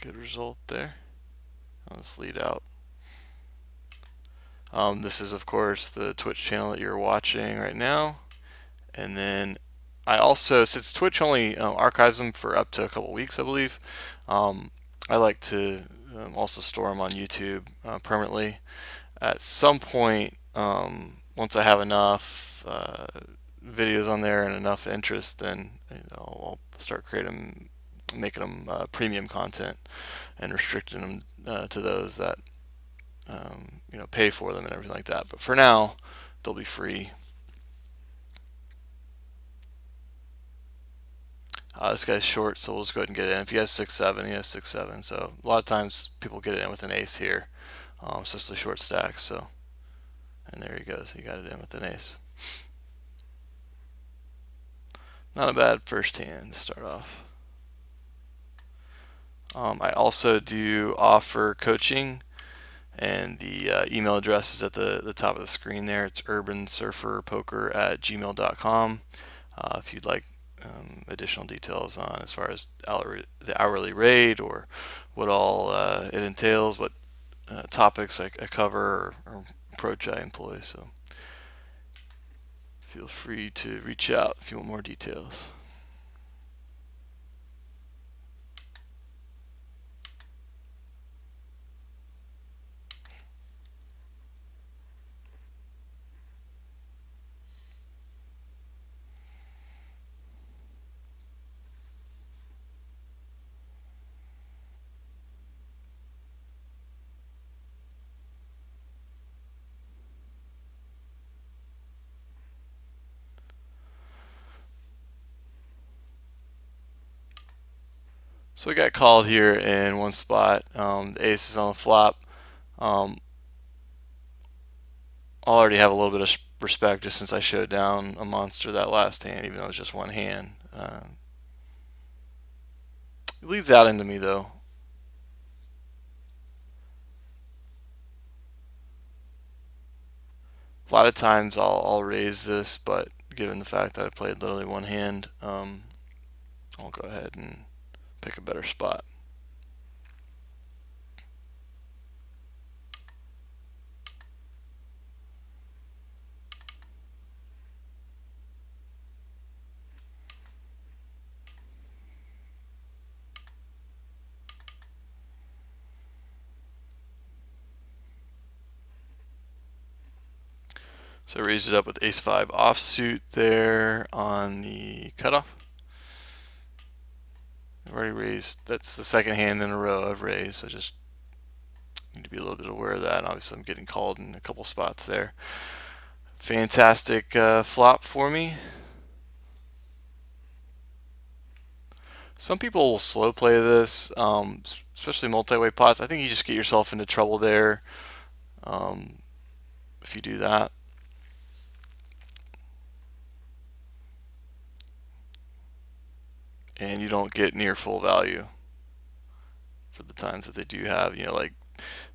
Good result there. Let's lead out. This is of course the Twitch channel that you're watching right now. And then I also, since Twitch only archives them for up to a couple weeks, I believe, I like to also store them on YouTube permanently. At some point, once I have enough videos on there and enough interest, then I'll start making them premium content and restricting them to those that pay for them and everything like that. But for now, they'll be free. This guy's short, so we'll just go ahead and get it in. If he has 6-7, he has 6-7. So a lot of times people get it in with an ace here, especially short stacks. So, and there he goes. He got it in with an ace. Not a bad first hand to start off. I also do offer coaching, and the email address is at the top of the screen there. It's urbansurferpoker@gmail.com. If you'd like additional details on as far as the hourly rate or what all it entails, what topics I cover or approach I employ. So feel free to reach out if you want more details. So we got called here in one spot. The ace is on the flop. I'll already have a little bit of respect just since I showed down a monster that last hand, even though it's just one hand. It leads out into me though. A lot of times I'll raise this, but given the fact that I played literally one hand, I'll go ahead and pick a better spot. So I raised it up with ace-5 offsuit there on the cutoff. I've already raised, that's the second hand in a row I've raised, so just need to be a little bit aware of that. Obviously I'm getting called in a couple spots there. Fantastic flop for me. Some people will slow play this, especially multi-way pots. I think you just get yourself into trouble there if you do that. And you don't get near full value for the times that they do have, like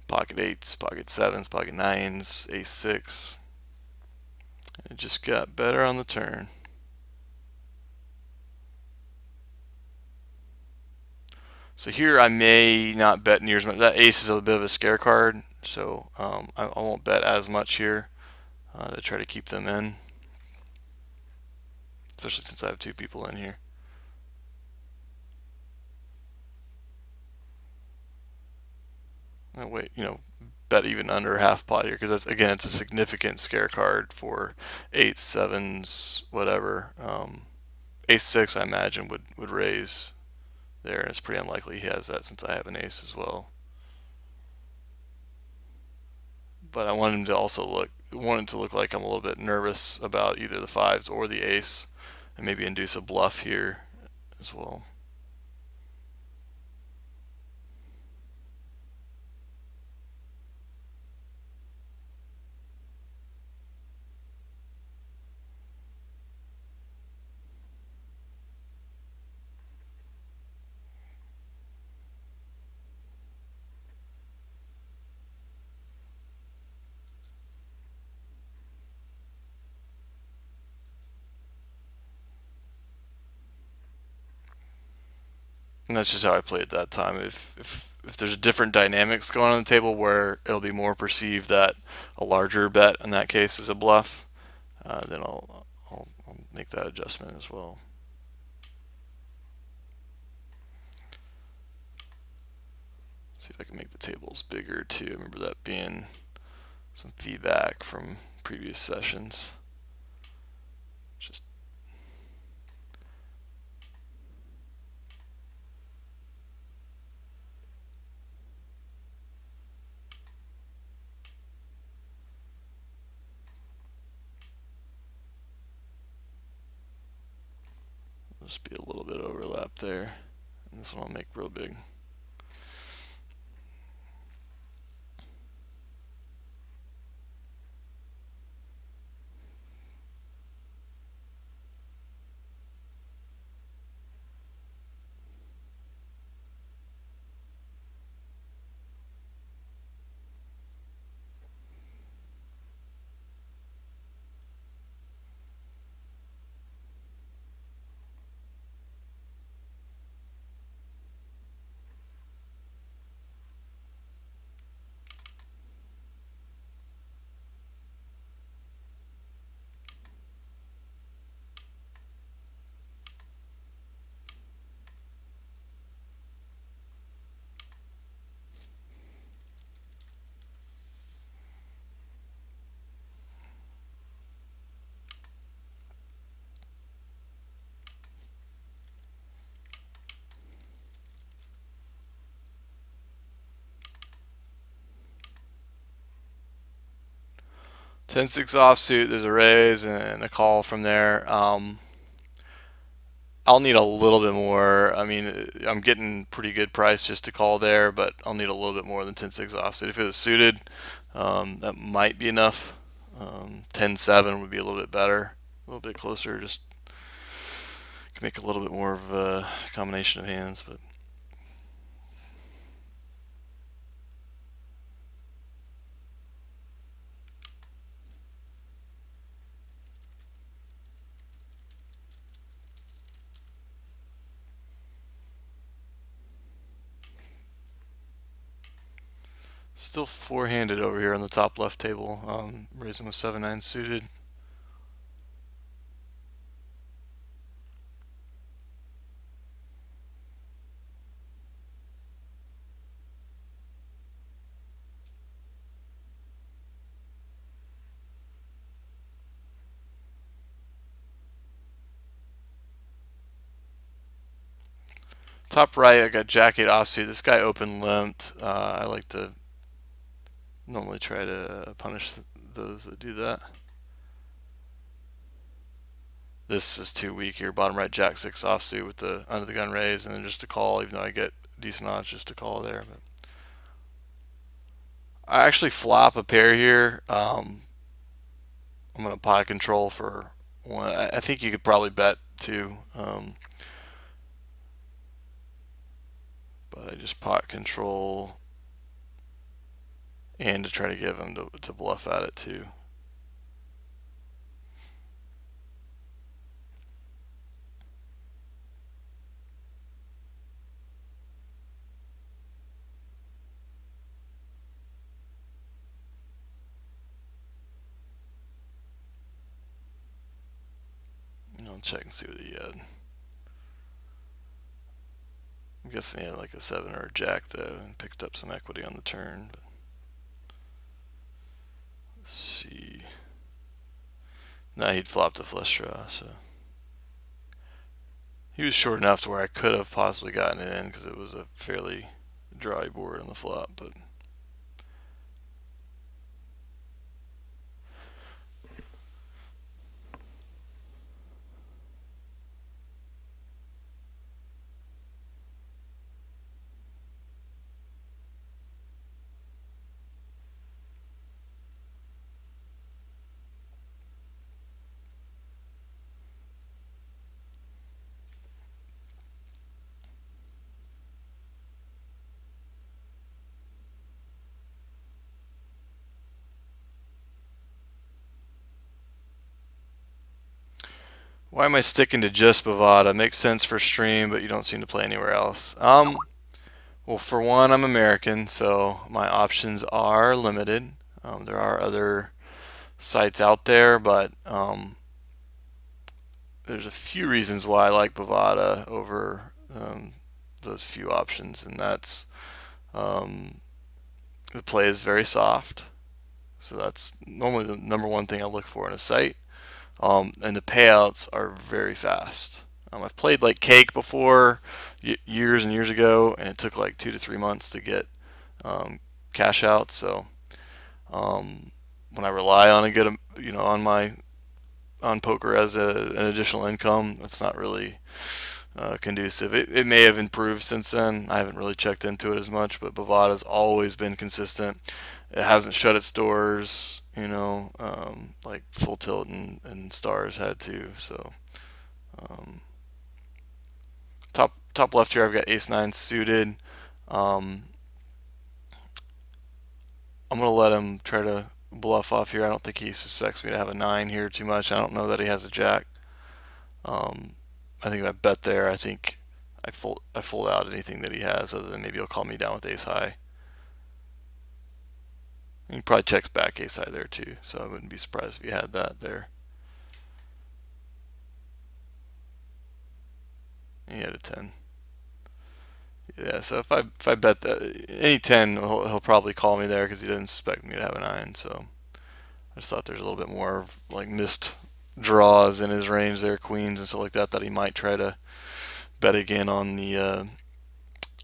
pocket 8s, pocket 7s, pocket 9s, ace 6. It just got better on the turn. So here I may not bet near as much. That ace is a bit of a scare card, so I won't bet as much here to try to keep them in, especially since I have two people in here. Wait, bet even under half pot here because again, it's a significant scare card for 8s, 7s, whatever. Ace 6 I imagine would raise there, and it's pretty unlikely he has that since I have an ace as well. But I want him to also want it to look like I'm a little bit nervous about either the 5s or the ace, and maybe induce a bluff here as well. And that's just how I played that time. If there's different dynamics going on the table where it'll be more perceived that a larger bet in that case is a bluff, then I'll make that adjustment as well. See if I can make the tables bigger too. I remember that being some feedback from previous sessions. Just just be a little bit of overlap there. And this one I'll make real big. Ten six offsuit, there's a raise and a call from there. I'll need a little bit more. I mean, I'm getting pretty good price just to call there, but I'll need a little bit more than 10-6 offsuit. If it was suited, that might be enough. 10-7 would be a little bit better, a little bit closer. Just can make a little bit more of a combination of hands, but. Still four-handed over here on the top left table, raising with 7-9 suited. Top right, I got Jack 8 offsuit. This guy open limped. I like to normally try to punish those that do that. This is too weak here. Bottom right, Jack 6 offsuit with the under the gun raise, and then just a call, even though I get decent odds just to call there. But I actually flop a pair here. I'm going to pot control for one. I think you could probably bet two. But I just pot control and to try to give him to bluff at it too. I'll check and see what he had. I'm guessing he had like a 7 or a jack though, and picked up some equity on the turn. But let's see. Nah, he'd flopped a flush draw, so he was short enough to where I could have possibly gotten it in because it was a fairly dry board on the flop. But Why am I sticking to just Bovada? Makes sense for stream, but you don't seem to play anywhere else. Well, for one, I'm American, so my options are limited. There are other sites out there, but there's a few reasons why I like Bovada over those few options, and that's um, the play is very soft. So that's normally the number one thing I look for in a site. And the payouts are very fast. I've played like Cake before years and years ago, and it took like 2 to 3 months to get um, cash out. So um, when I rely on a good, on my on poker as an additional income, that's not really conducive. It may have improved since then. I haven't really checked into it as much, but Bovada's always been consistent. It hasn't shut its doors, like Full Tilt and Stars had to. So um, top left here, I've got Ace Nine suited. Um, I'm gonna let him try to bluff off here. I don't think he suspects me to have a nine here too much. I don't know that he has a jack. Um, I think if I bet there, I think I fold out anything that he has, other than maybe he'll call me down with ace high. He probably checks back ace high there too, so I wouldn't be surprised if he had that there. He had a 10. Yeah, so if I bet that any 10, he'll probably call me there because he doesn't suspect me to have a 9. So I just thought there's a little bit more of like missed draws in his range there, queens and stuff like that, that he might try to bet again on the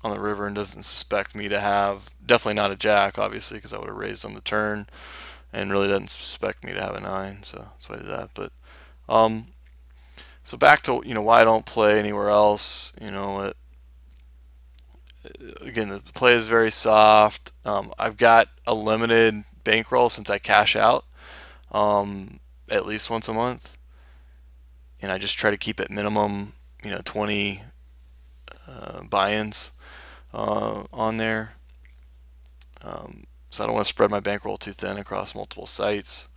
river and doesn't suspect me to have, definitely not a jack, obviously, because I would have raised on the turn, and really doesn't suspect me to have a 9, so that's why I did that. But um, so back to why I don't play anywhere else. Again, the play is very soft. I've got a limited bankroll since I cash out at least once a month, and I just try to keep it minimum 20 buy-ins on there. So I don't want to spread my bankroll too thin across multiple sites.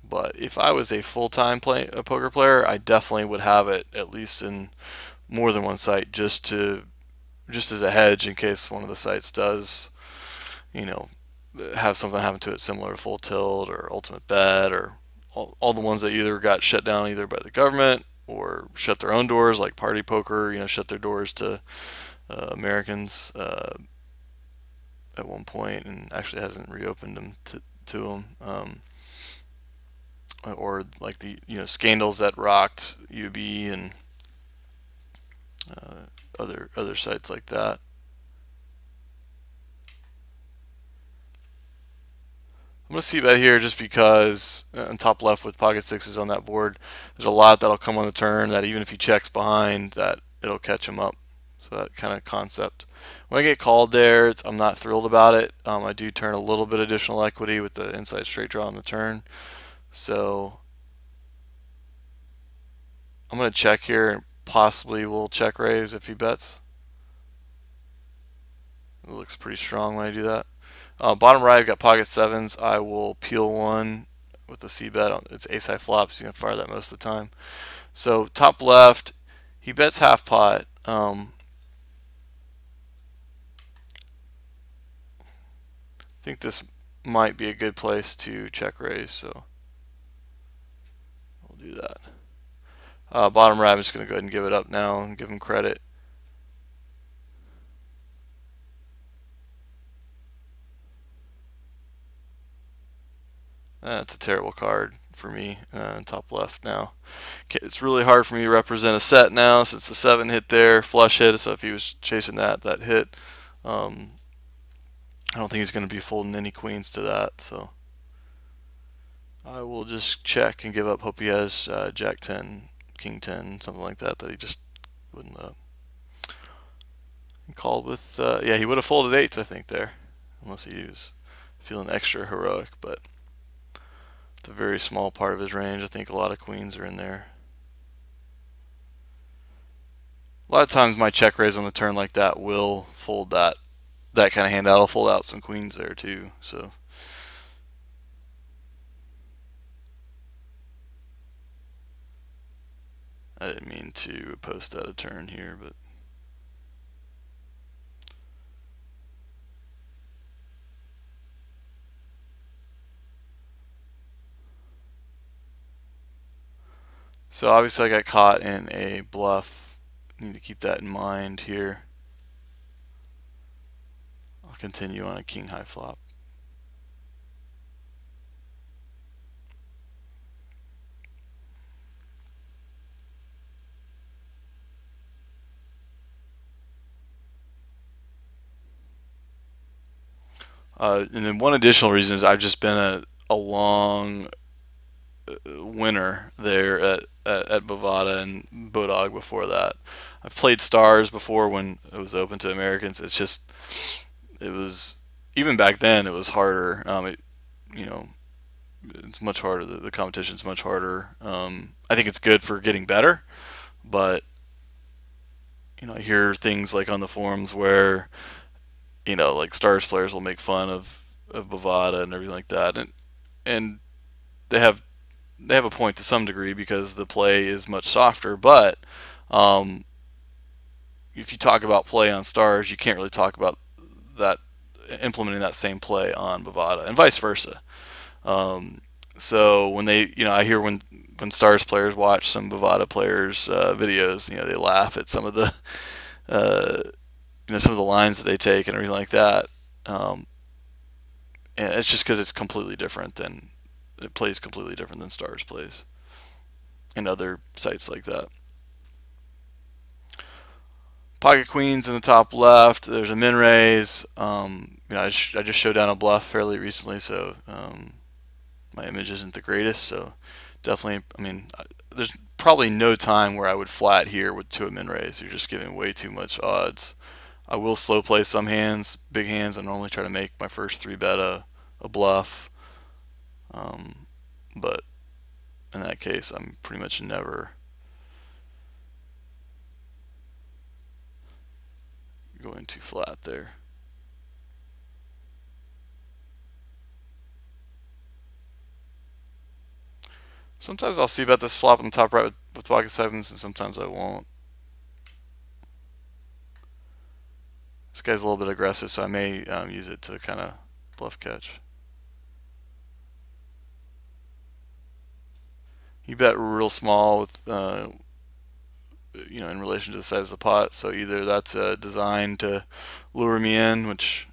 But if I was a full-time poker player, I definitely would have it at least in more than one site, just as a hedge in case one of the sites does, you know, have something happen to it similar to Full Tilt or Ultimate Bet, or all the ones that either got shut down either by the government or shut their own doors, like Party Poker, shut their doors to Americans at one point, and actually hasn't reopened them to them. Or like the scandals that rocked UB and other sites like that. I'm gonna see bet here just because on top left with pocket sixes on that board, there's a lot that'll come on the turn that even if he checks behind, that it'll catch him up. So that kind of concept. When I get called there, I'm not thrilled about it. I do turn a little bit additional equity with the inside straight draw on the turn. So I'm going to check here and possibly will check raise if he bets. It looks pretty strong when I do that. Bottom right, I've got pocket sevens. I will peel one with the C bet. It's ace high flops. You can fire that most of the time. So top left, he bets half pot. I think this might be a good place to check raise, so we'll do that. Bottom right, I'm just going to go ahead and give it up now and give him credit. That's a terrible card for me, top left now. It's really hard for me to represent a set now since the 7 hit there, flush hit, so if he was chasing that hit. I don't think he's going to be folding any queens to that, so I will just check and give up. Hope he has Jack 10, King 10, something like that he just wouldn't called with. Yeah, he would have folded eights, I think, there, unless he was feeling extra heroic, but it's a very small part of his range. I think a lot of queens are in there. A lot of times my check raise on the turn like that will fold that kind of hand out. I'll fold out some queens there too. So trying to post out a turn here, but so obviously I got caught in a bluff. Need to keep that in mind here. I'll continue on a king high flop. And then one additional reason is I've just been a long winner there at Bovada and Bodog before that. I've played stars before when it was open to Americans. It's just, it was, even back then it was harder. You know, it's much harder. The competition's much harder. I think it's good for getting better, but I hear things like on the forums where like stars players will make fun of Bovada and everything like that, and they have a point to some degree because the play is much softer. But um, if you talk about play on stars, you can't really talk about that implementing that same play on Bovada and vice versa. So when I hear when stars players watch some Bovada players videos, they laugh at some of the some of the lines that they take and everything like that. And it's just because it's completely different than it plays completely different than stars plays and other sites like that. Pocket queens in the top left. There's a min raise. I just showed down a bluff fairly recently, so my image isn't the greatest. So definitely, there's probably no time where I would flat here to a min raise. You're just giving way too much odds. I will slow play some hands, big hands. I normally try to make my first 3-bet a bluff, but in that case, I'm pretty much never going too flat there. Sometimes I'll see bet this flop on the top right with pocket sevens, and sometimes I won't. This guy's a little bit aggressive, so I may use it to kind of bluff catch. You bet real small with in relation to the size of the pot, so either that's designed to lure me in, which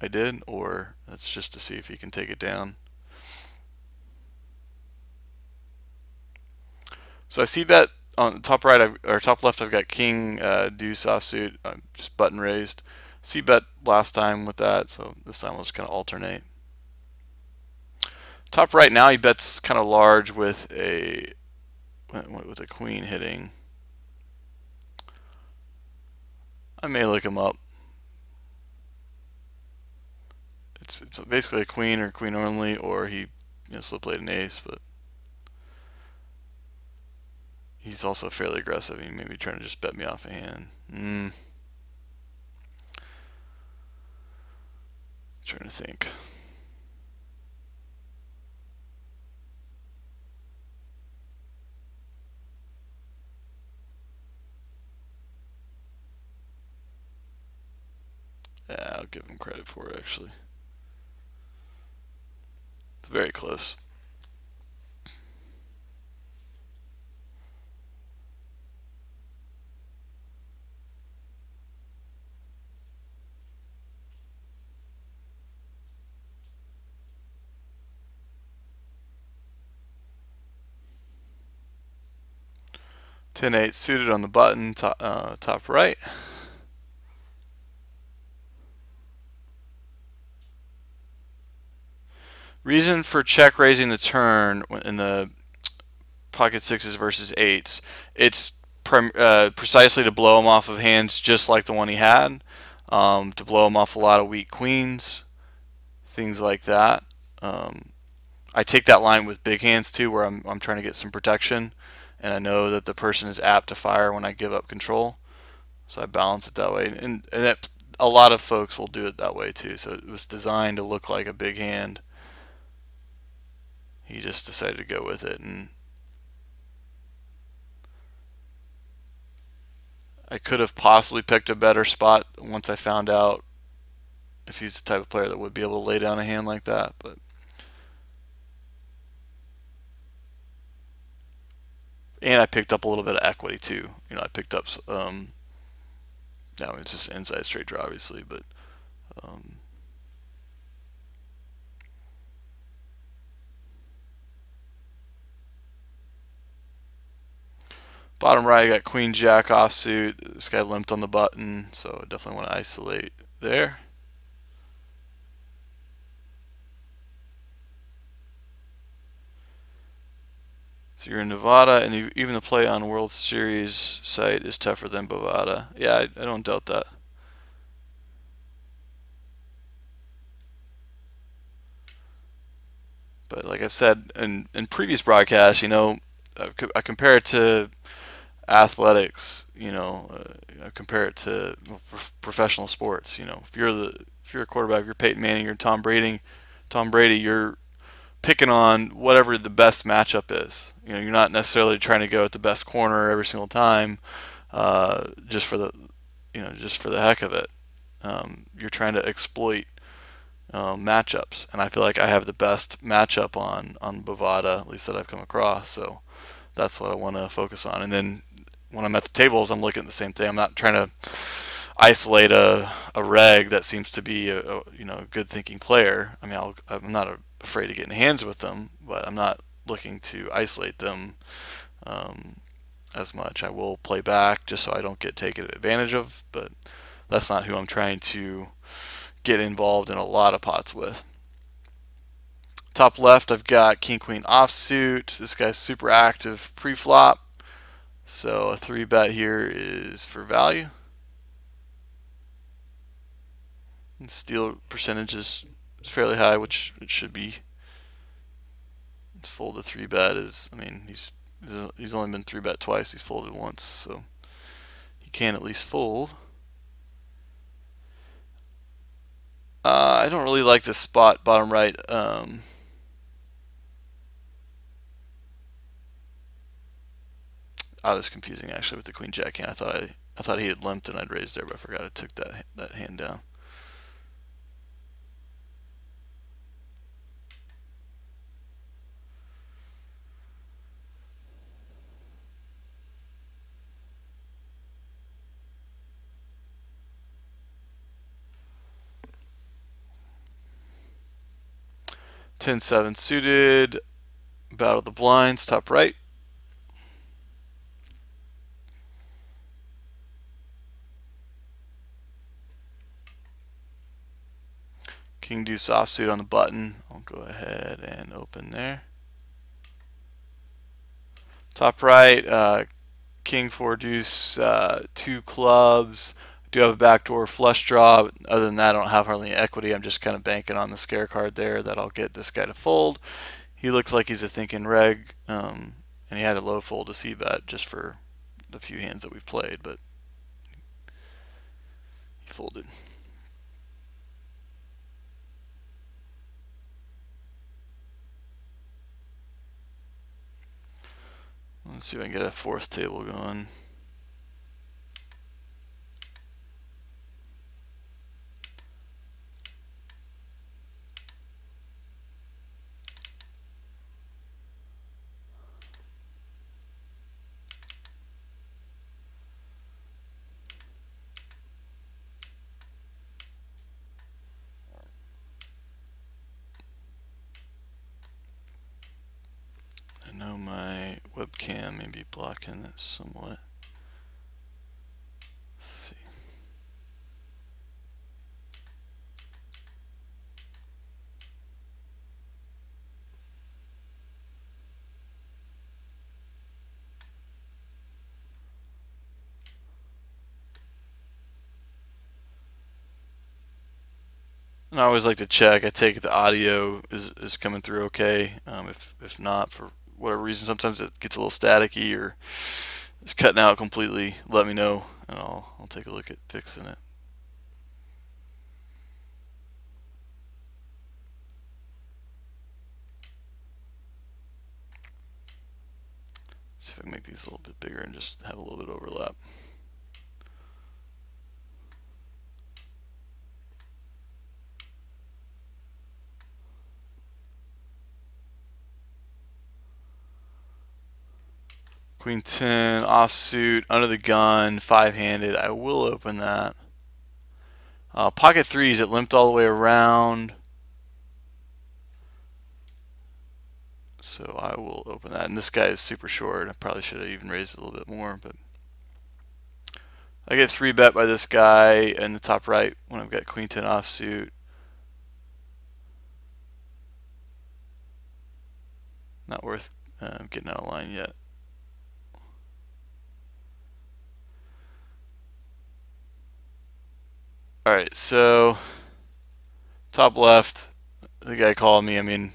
I did, or that's just to see if he can take it down. So I see bet on the top right or top left. I've got king deuce offsuit, just button raised. See bet last time with that, so this time we'll just kind of alternate. Top right now he bets kind of large with a queen hitting. I may look him up. It's basically a queen or queen only, or he slow played an ace, but he's also fairly aggressive. He may be trying to just bet me off a hand. Trying to think. Yeah, I'll give him credit for it, actually. It's very close. Ten eight suited on the button, top right. Reason for check raising the turn in the pocket sixes versus eights. It's precisely to blow him off of hands just like the one he had, to blow him off a lot of weak queens, things like that. I take that line with big hands too, where I'm trying to get some protection, and I know that the person is apt to fire when I give up control, so I balance it that way. And that a lot of folks will do it that way too. So it was designed to look like a big hand. He just decided to go with it, and I could have possibly picked a better spot once I found out if he's the type of player that would be able to lay down a hand like that. But and I picked up a little bit of equity too. You know, I picked up it's just inside straight draw obviously, but um, bottom right, I got Queen Jack offsuit. This guy limped on the button, so I definitely want to isolate there. So you're in Nevada, and even the play on World Series site is tougher than Bovada. Yeah, I don't doubt that. But like I've said in previous broadcasts, you know, I compare it to athletics. You know, I compare it to professional sports. You know, if you're a quarterback, if you're Peyton Manning, you're Tom Brady, you're picking on whatever the best matchup is. You know, you're not necessarily trying to go at the best corner every single time, just for the, just for the heck of it. You're trying to exploit matchups, and I feel like I have the best matchup on Bovada, at least that I've come across. So that's what I want to focus on. And then when I'm at the tables, I'm looking at the same thing. I'm not trying to isolate a reg that seems to be a good thinking player. I mean, I'm not afraid to get in hands with them, but I'm not looking to isolate them as much. I will play back just so I don't get taken advantage of, but that's not who I'm trying to get involved in a lot of pots with. Top left, I've got King Queen offsuit. This guy's super active pre-flop, so a 3-bet here is for value. And steal percentage is fairly high, which it should be. It's fold to 3-bet is, I mean, he's only been 3-bet twice. He's folded once, so he can at least fold. I don't really like this spot bottom right. I was confusing actually with the Queen Jack hand. I thought he had limped and I'd raised there, but I forgot I took that hand down. Ten-7 suited. Battle the blinds, top right. King Deuce offsuit on the button. I'll go ahead and open there. Top right, King 4 Deuce, 2 clubs. Do have a backdoor flush draw. But other than that, I don't have hardly any equity. I'm just kind of banking on the scare card there that I'll get this guy to fold. He looks like he's a thinking reg, and he had a low fold to c-bet just for the few hands that we've played, but he folded. Let's see if I can get a fourth table going. I know my webcam may be blocking this somewhat. Let's see. And I always like to check. I take the audio is coming through okay. If not, for whatever reason, sometimes it gets a little staticky or it's cutting out completely. Let me know, and I'll take a look at fixing it. See if I can make these a little bit bigger and just have a little bit of overlap. Queen 10 offsuit, under the gun, five-handed. I will open that. Pocket threes, it limped all the way around. So I will open that. And this guy is super short. I probably should have even raised it a little bit more, but I get 3-bet by this guy in the top right when I've got Queen 10 offsuit. Not worth getting out of line yet. Alright, so top left, the guy called me. I mean,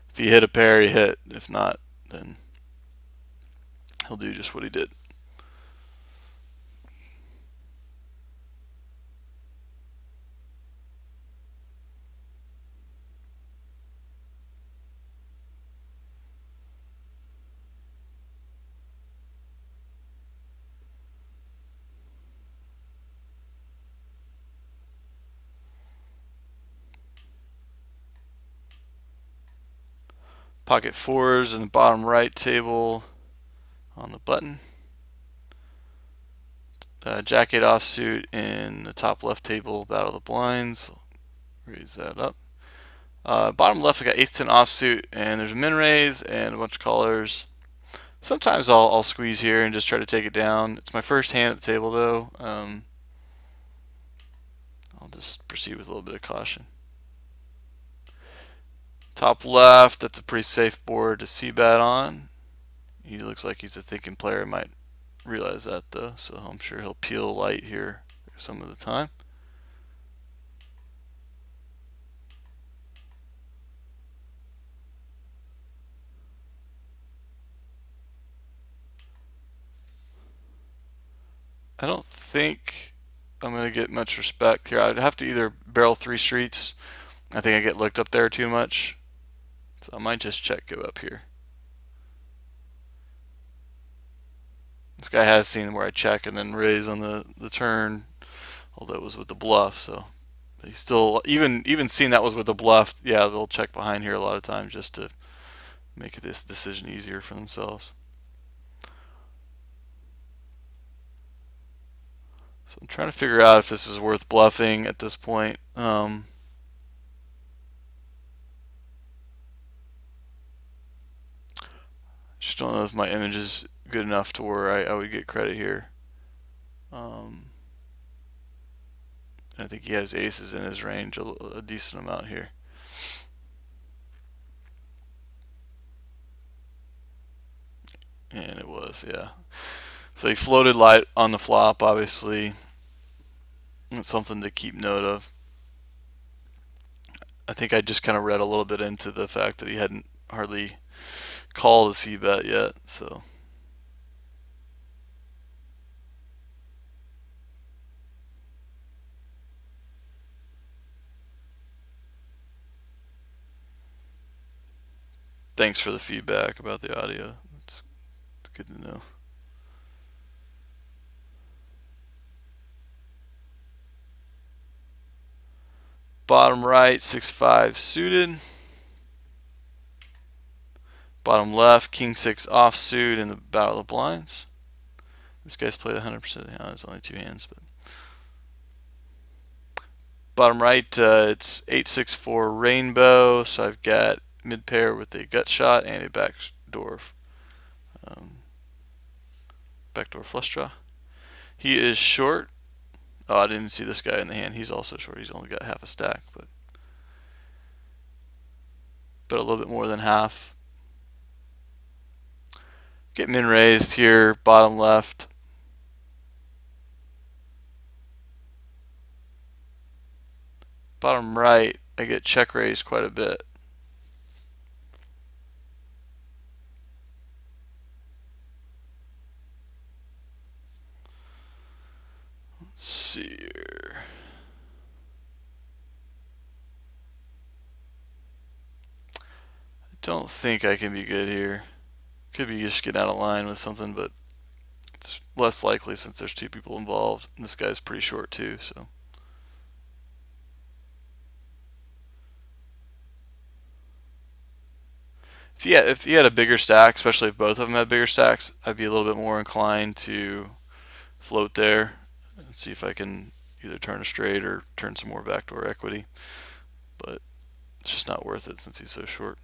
if he hit a pair, he hit. If not, then he'll do just what he did. Pocket fours in the bottom right table on the button. Jack 8 offsuit in the top left table, battle of the blinds. Raise that up. Bottom left, I got ace 10 offsuit, and there's a min raise and a bunch of callers. Sometimes I'll squeeze here and just try to take it down. It's my first hand at the table, though. I'll just proceed with a little bit of caution. Top left, that's a pretty safe board to c-bet on. He looks like he's a thinking player. Might realize that, though, so I'm sure he'll peel light here some of the time. I don't think I'm going to get much respect here. I'd have to either barrel 3 streets. I think I get looked up there too much. So I might just check go up here. This guy has seen where I check and then raise on the turn, although it was with the bluff. So he's still, even seeing that was with the bluff, yeah, they'll check behind here a lot of times just to make this decision easier for themselves. So I'm trying to figure out if this is worth bluffing at this point. Just don't know if my image is good enough to where I would get credit here. I think he has aces in his range, a decent amount here. And it was, yeah. So he floated light on the flop, obviously. That's something to keep note of. I think I just kind of read a little bit into the fact that he hadn't hardly called a c-bet yet, so. Thanks for the feedback about the audio. It's good to know. Bottom right, 6-5 suited. Bottom left, king 6 offsuit in the battle of the blinds. This guy's played 100% of the hand. There's only 2 hands, but bottom right, it's 8-6-4 rainbow. So I've got mid pair with a gut shot and a backdoor flush draw. He is short. Oh, I didn't see this guy in the hand. He's also short. He's only got half a stack, but a little bit more than half. Get min raised here, bottom left. Bottom right, I get check raised quite a bit. Let's see here. I don't think I can be good here. Could be just getting out of line with something, but it's less likely since there's 2 people involved. And this guy's pretty short too, so. If you had a bigger stack, especially if both of them had bigger stacks, I'd be a little bit more inclined to float there and see if I can either turn a straight or turn some more backdoor equity. But it's just not worth it since he's so short.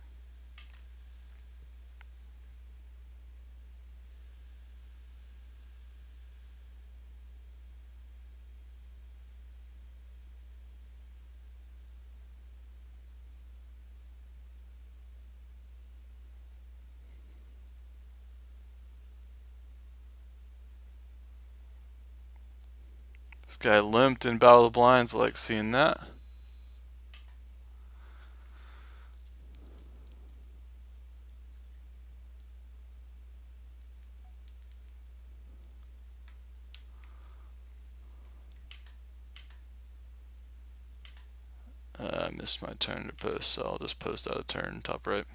This guy limped in Battle of the Blinds. I like seeing that. I missed my turn to post, so I'll just post out a turn top right.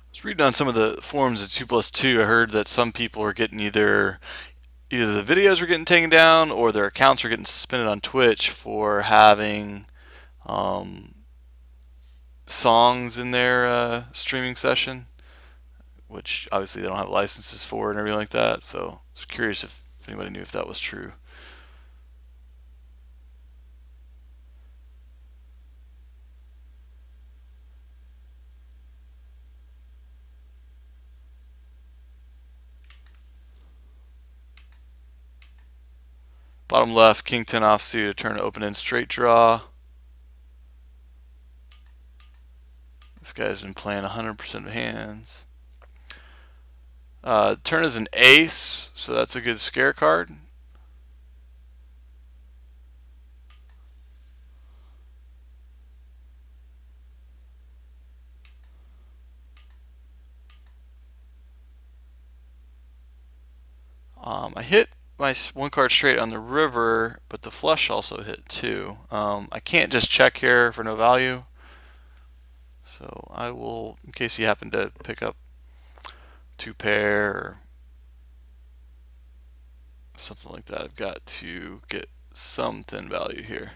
I was reading on some of the forums at 2+2. I heard that some people are getting either the videos are getting taken down or their accounts are getting suspended on Twitch for having songs in their streaming session, which obviously they don't have licenses for and everything like that. So I was curious if anybody knew if that was true. Bottom left, King 10 offsuit, a turn to open end straight draw. This guy's been playing 100% of hands. Turn is an ace, so that's a good scare card. I hit my one card straight on the river, but the flush also hit too. I can't just check here for no value. So I will, in case you happen to pick up two pair or something like that, I've got to get some thin value here.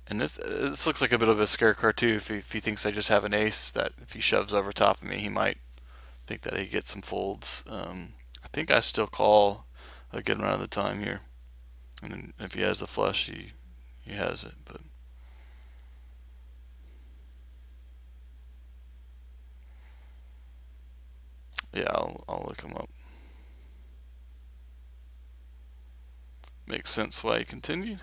And this looks like a bit of a scare card too. If he thinks I just have an ace, that if he shoves over top of me, he might think that he gets some folds. I think I still call a good amount of the time here. And then if he has the flush, he has it. But yeah, I'll look him up. Makes sense why he continued.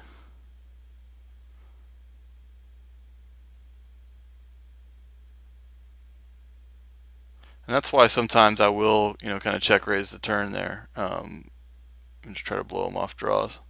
And that's why sometimes I will, kind of check raise the turn there, and just try to blow him off draws.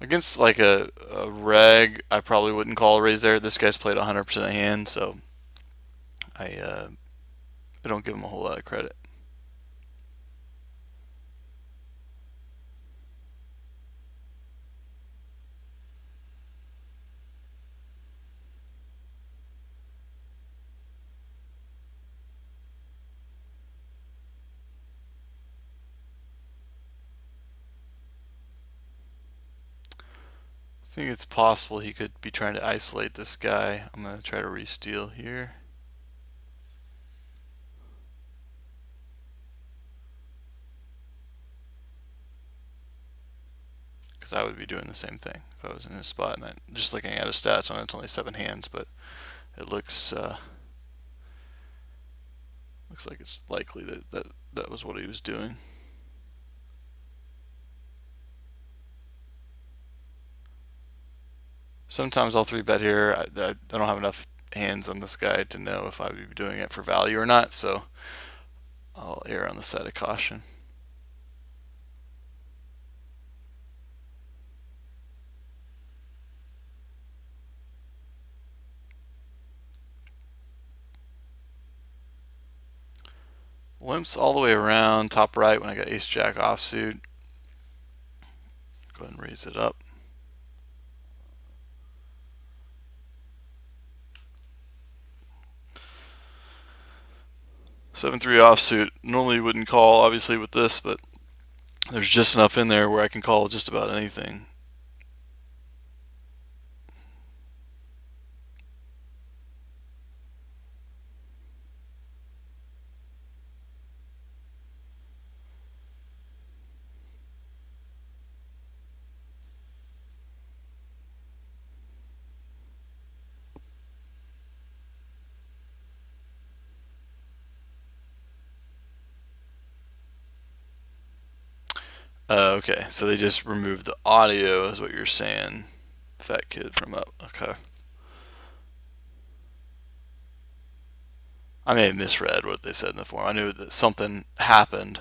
Against like a reg, I probably wouldn't call a raise there. This guy's played 100% of hand, so I don't give him a whole lot of credit. I think it's possible he could be trying to isolate this guy. I'm going to try to re-steal here. Because I would be doing the same thing if I was in his spot. And just looking at his stats on it's only 7 hands, but it looks looks like it's likely that was what he was doing. Sometimes I'll 3-bet here. I don't have enough hands on this guy to know if I would be doing it for value or not, so I'll err on the side of caution. Limps all the way around, top right when I got ace-jack offsuit. Go ahead and raise it up. Seven-three offsuit. Normally wouldn't call, obviously, with this, but there's just enough in there where I can call just about anything. Okay, so they just removed the audio, is what you're saying, fat kid from up. Okay. I may have misread what they said in the forum. I knew that something happened.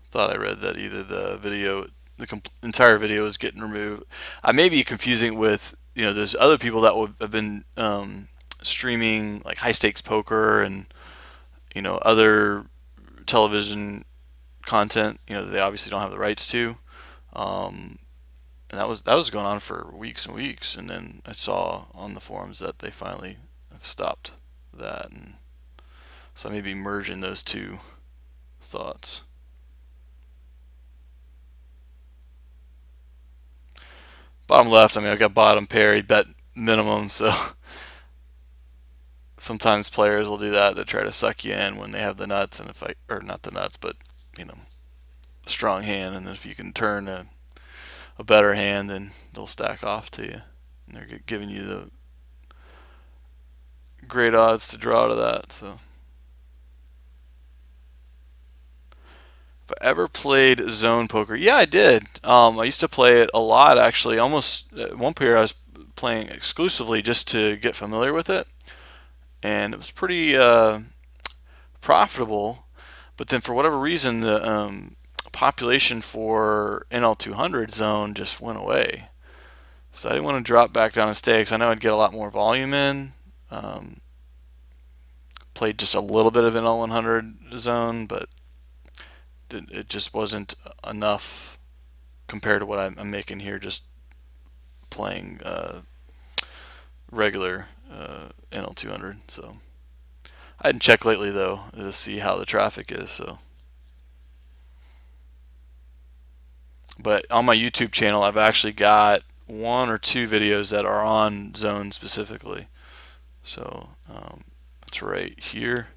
Thought I read that either the video, the entire video is getting removed. I may be confusing with, there's other people that would have been streaming like high stakes poker and, other television content, they obviously don't have the rights to. And that was going on for weeks and weeks, and then I saw on the forums that they finally have stopped that, and so I may be merging those two thoughts. Bottom left, I got bottom pair, he bet minimum, so sometimes players will do that to try to suck you in when they have the nuts, and or not the nuts, but a strong hand, and if you can turn a better hand, then they'll stack off to you, and they're giving you the great odds to draw to that. So if I ever played zone poker, yeah, I did. I used to play it a lot, actually. Almost one period I was playing exclusively just to get familiar with it, and it was pretty profitable. But then for whatever reason, the population for NL200 zone just went away. So I didn't want to drop back down in stakes. I know I'd get a lot more volume in. Played just a little bit of NL100 zone, but it just wasn't enough compared to what I'm making here just playing regular NL200. So I hadn't checked lately though to see how the traffic is. So, but on my YouTube channel, I've actually got 1 or 2 videos that are on zone specifically. So it's right here.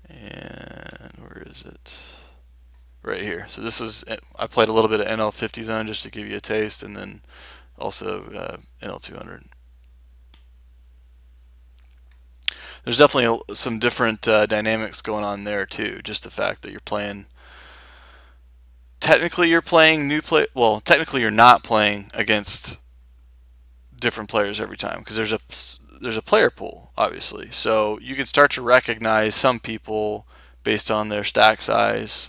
And where is it? Right here. So this is, I played a little bit of NL50 zone just to give you a taste, and then also NL200. There's definitely some different dynamics going on there too. Just the fact that you're playing. Technically, you're playing new play. Well, technically, you're not playing against different players every time because there's a player pool, obviously. So you can start to recognize some people based on their stack size.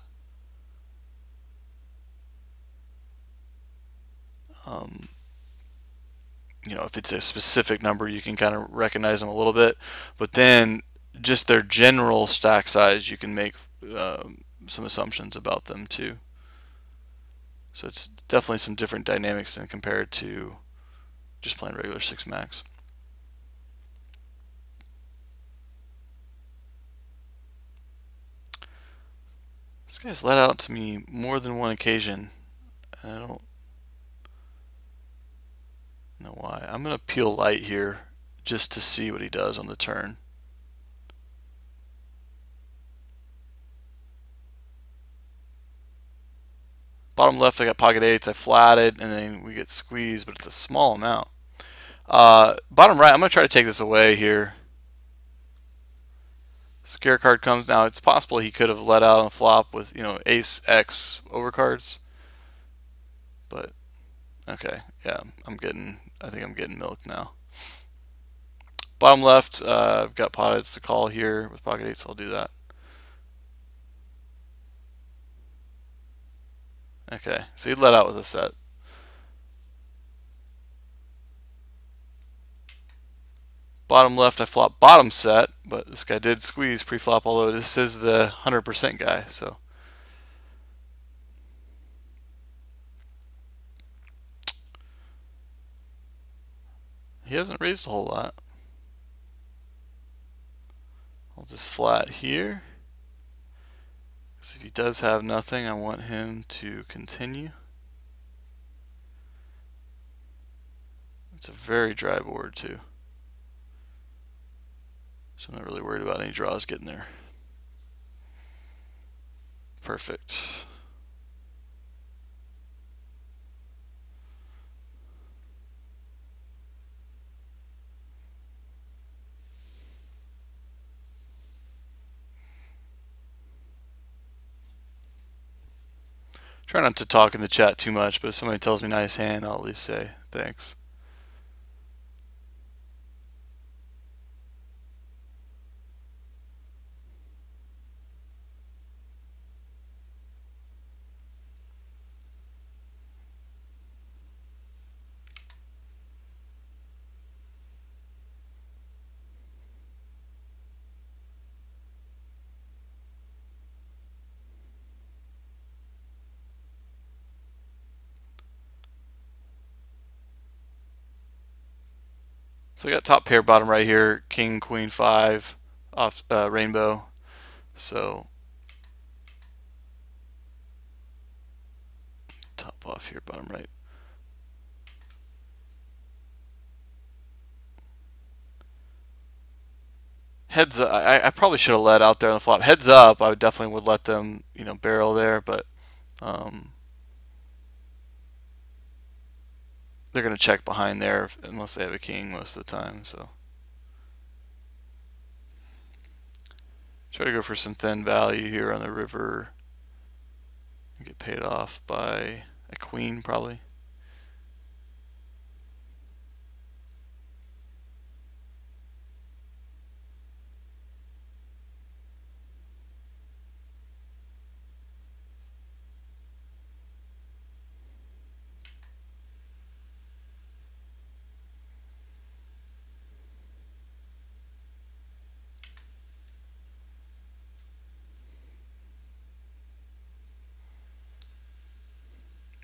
If it's a specific number, you can kind of recognize them a little bit. But then just their general stack size, you can make some assumptions about them too. So it's definitely some different dynamics than compared to just playing regular 6 max. This guy's let out to me more than one occasion. I don't know why. I'm going to peel light here just to see what he does on the turn. Bottom left, I got pocket eights. I flatted, and then we get squeezed, but it's a small amount. Bottom right, I'm going to try to take this away here. Scare card comes. Now, it's possible he could have let out on the flop with, ace X overcards. But, okay, yeah, I think I'm getting milked now. Bottom left, I've got pot eights to call here with pocket eights, so I'll do that. Okay, so he let out with a set. Bottom left, I flop bottom set, but this guy did squeeze pre-flop, although this is the 100% guy, so. He hasn't raised a whole lot. I'll just flat here. Because if he does have nothing, I want him to continue. It's a very dry board too. So I'm not really worried about any draws getting there. Perfect. Try not to talk in the chat too much, but if somebody tells me nice hand, I'll at least say thanks. So I got top pair, bottom right here, king, queen, 5, off rainbow. So top off here, bottom right. Heads up, I probably should have let out there on the flop. Heads up, I definitely would let them, barrel there, but they're going to check behind there unless they have a king most of the time. So try to go for some thin value here on the river. Get paid off by a queen probably.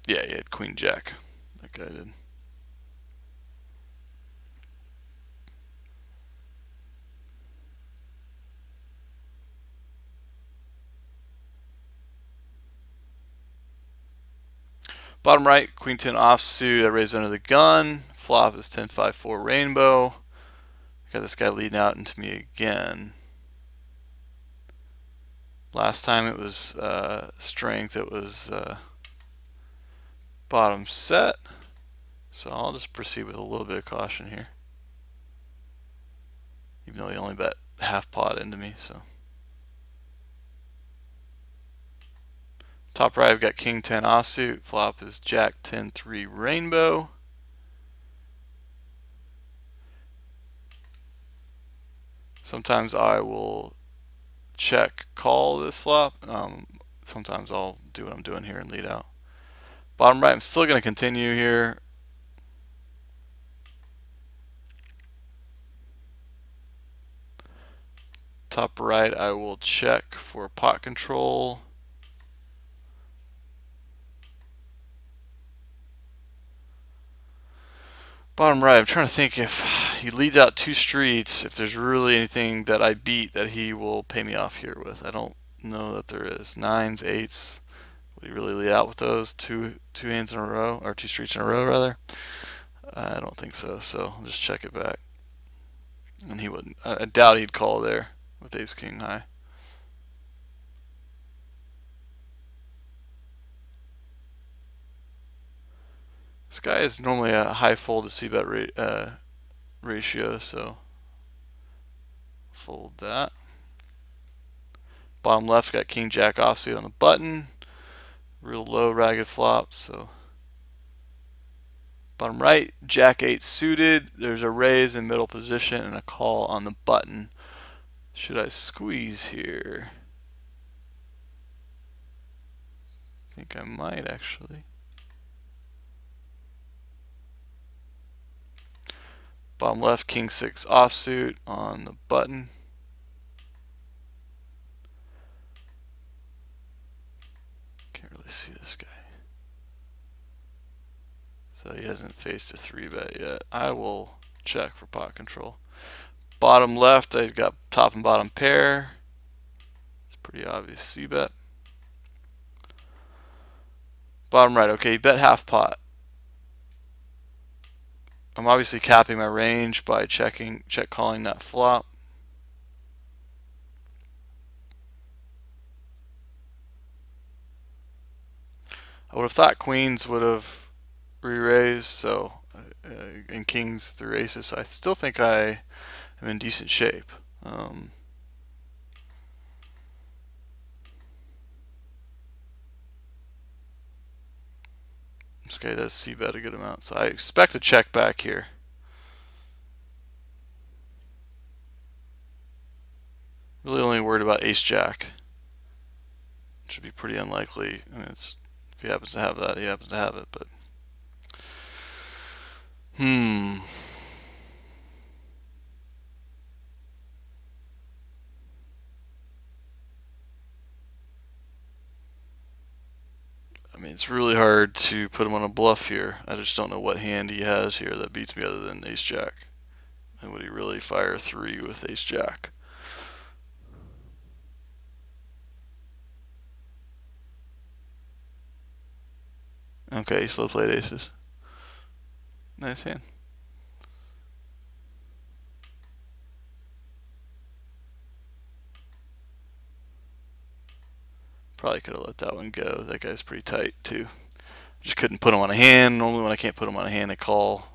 Yeah, he had queen jack. That guy did. Bottom right, queen 10 offsuit. I raised under the gun. Flop is 10-5-4 rainbow. Got this guy leading out into me again. Last time it was strength. It was bottom set. So I'll just proceed with a little bit of caution here. Even though he only bet half pot into me, so. Top right, I've got king 10 offsuit. Flop is jack 10-3 rainbow. Sometimes I will check call this flop. Sometimes I'll do what I'm doing here and lead out. Bottom right, I'm still going to continue here. Top right, I will check for pot control. Bottom right, I'm trying to think if he leads out 2 streets, if there's really anything that I beat that he will pay me off here with. I don't know that there is. 9s, 8s. Would he really lead out with those two hands in a row, or 2 streets in a row rather? I don't think so, so I'll just check it back. And he wouldn't. I doubt he'd call there with ace king high. This guy is normally a high fold to c-bet ratio, so fold that. Bottom left got king jack offsuit on the button. Real low ragged flop, so bottom right, jack 8 suited. There's a raise in middle position and a call on the button. Should I squeeze here? I think I might actually. Bottom left, king 6 offsuit on the button. Can't really see this guy. So he hasn't faced a 3-bet yet. I will check for pot control. Bottom left, I've got top and bottom pair. It's pretty obvious c-bet. Bottom right, okay, bet half pot. I'm obviously capping my range by check calling that flop. I would have thought queens would have re-raised, so and kings through aces. So I still think I am in decent shape. This guy does c-bet a good amount, so I expect a check back here. Really only worried about ace-jack. Should be pretty unlikely. I mean, if he happens to have that, he happens to have it, but I mean, it's really hard to put him on a bluff here. I just don't know what hand he has here that beats me other than ace-jack. And would he really fire 3 with ace-jack? Okay, slow played aces. Nice hand. Probably could have let that one go. That guy's pretty tight too. Just couldn't put him on a hand. Normally when I can't put him on a hand, I call.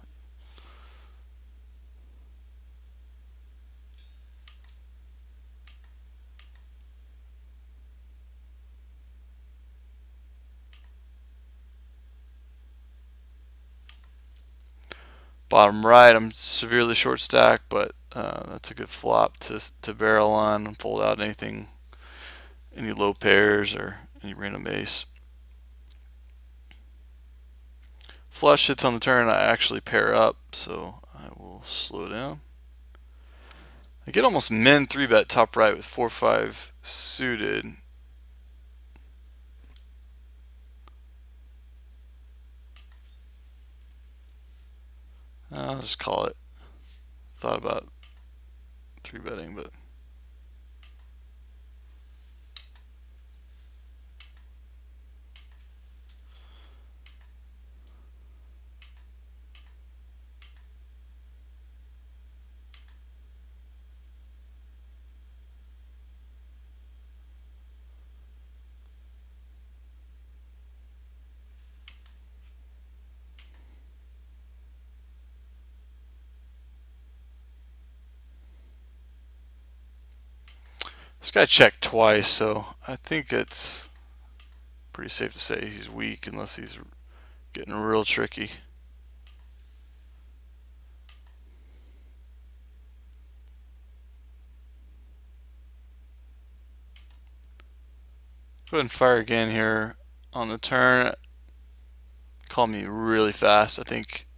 Bottom right, I'm severely short stack, but that's a good flop to barrel on and fold out anything, any low pairs or any random ace. Flush hits on the turn, I actually pair up, so I will slow down. I get almost min 3-bet top right with 4-5 suited. I'll just call it. Thought about 3-betting, but this guy checked twice, so I think it's pretty safe to say he's weak unless he's getting real tricky. Go ahead and fire again here on the turn. Call me really fast. I think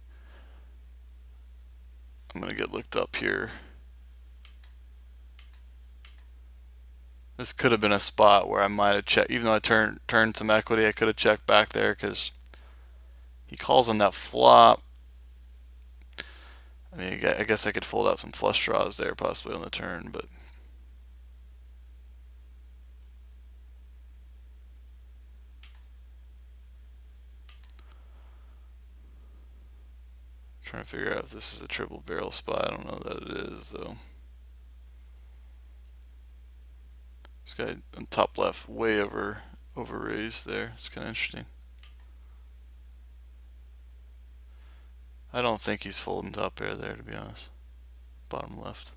I'm going to get looked up here. This could have been a spot where I might have checked, even though I turned some equity, I could have checked back there because he calls on that flop. I mean, I guess I could fold out some flush draws there possibly on the turn, but Trying to figure out if this is a triple barrel spot. I don't know that it is though. This guy on top left, way over raised there. It's kind of interesting. I don't think he's folding top pair there, to be honest. Bottom left.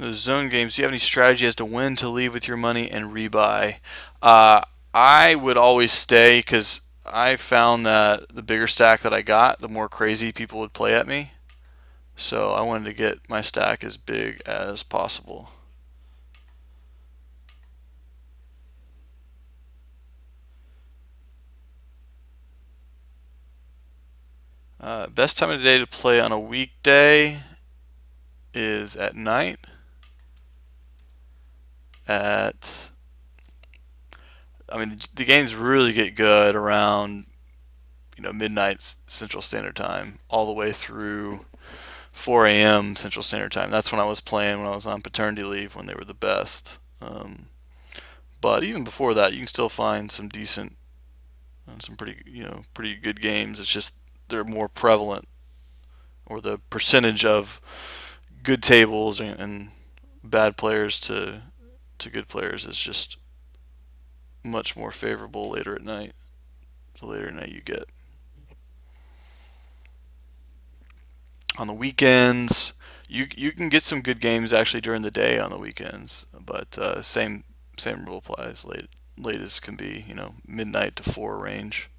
Those zone games, do you have any strategy as to when to leave with your money and rebuy? I would always stay because I found that the bigger stack that I got, the more crazy people would play at me. So I wanted to get my stack as big as possible. Best time of the day to play on a weekday is at night. I mean, the games really get good around, midnight Central Standard Time, all the way through 4 a.m. Central Standard Time. That's when I was playing when I was on paternity leave, when they were the best. But even before that, you can still find some decent, some pretty good games. It's just they're more prevalent, or the percentage of good tables and bad players to good players is just much more favorable later at night. The later at night you get. On the weekends, you can get some good games actually during the day on the weekends, but same rule applies. Late as can be, midnight to 4 range.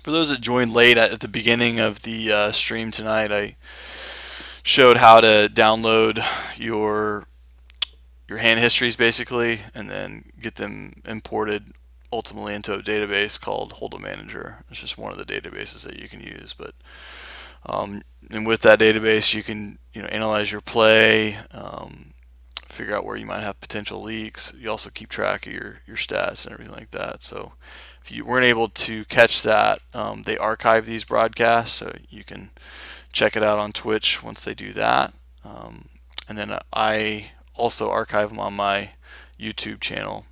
For those that joined late at the beginning of the stream tonight, I showed how to download your hand histories basically, and then get them imported ultimately into a database called Hold'em Manager. It's just one of the databases that you can use. But and with that database, you can analyze your play, figure out where you might have potential leaks. You also keep track of your stats and everything like that. So if you weren't able to catch that, they archive these broadcasts, so you can check it out on Twitch once they do that. And then I also archive them on my YouTube channel.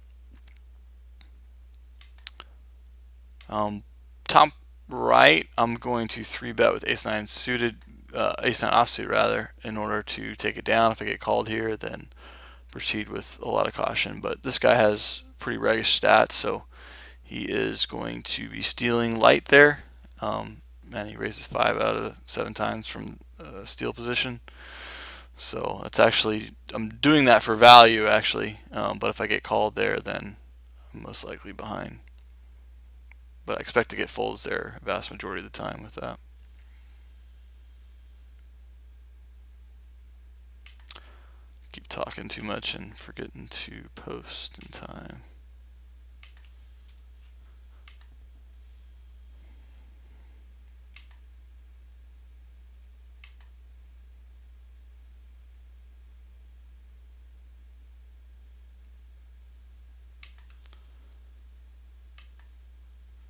Top right, I'm going to 3-bet with ace-9 suited, ace-9 offsuit rather, in order to take it down. If I get called here, then proceed with a lot of caution. But this guy has pretty raggish stats, so he is going to be stealing light there. And he raises 5 out of the 7 times from steal position. So that's actually, I'm doing that for value actually, but if I get called there, then I'm most likely behind. But I expect to get folds there a vast majority of the time with that. Keep talking too much and forgetting to post in time.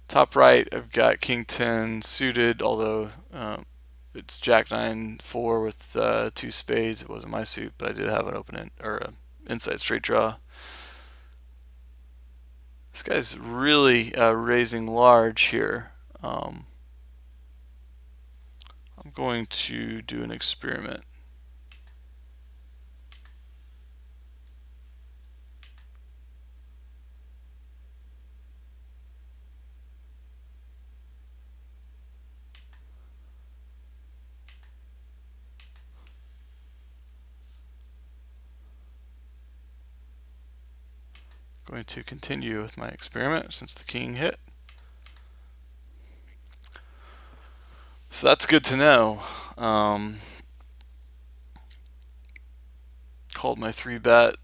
Top right, I've got King 10 suited, although it's Jack 9 4 with 2 spades. It wasn't my suit, but I did have an open or an inside straight draw. This guy's really raising large here. I'm going to do an experiment. Going to continue with my experiment since the king hit. So that's good to know. Called my 3-bet,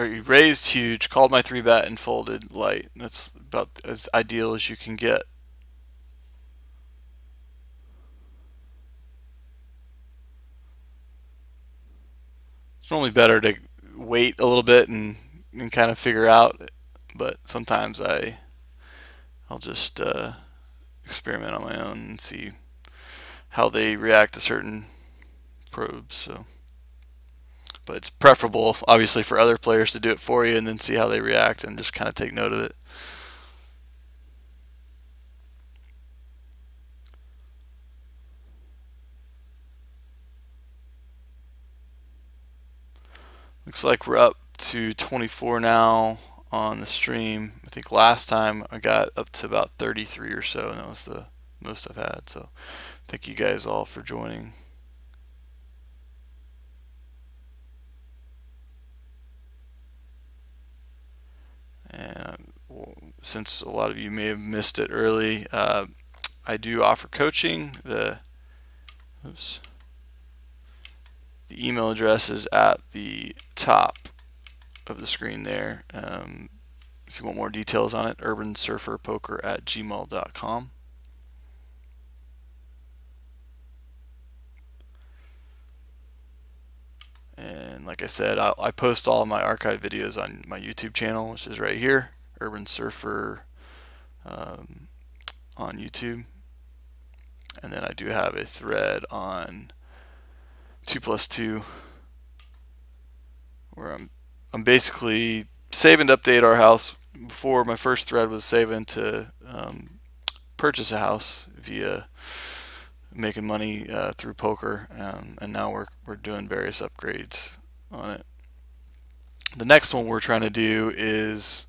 or he raised huge, called my 3-bet, and folded light. That's about as ideal as you can get. It's normally better to wait a little bit and kind of figure out, but sometimes I'll just experiment on my own and see how they react to certain probes. So, but it's preferable, obviously, for other players to do it for you and then see how they react and just kind of take note of it. Looks like we're up to 24 now on the stream. I think last time I got up to about 33 or so, and that was the most I've had. So thank you guys all for joining. And since a lot of you may have missed it early, I do offer coaching. The email address is at the top of the screen there. If you want more details on it, urbansurferpoker@gmail.com. And like I said, I post all of my archive videos on my YouTube channel, which is right here, Urban Surfer on YouTube. And then I do have a thread on 2+2 where I'm basically saving to update our house. Before, my first thread was saving to purchase a house via making money through poker, and now we're doing various upgrades on it. The next one we're trying to do is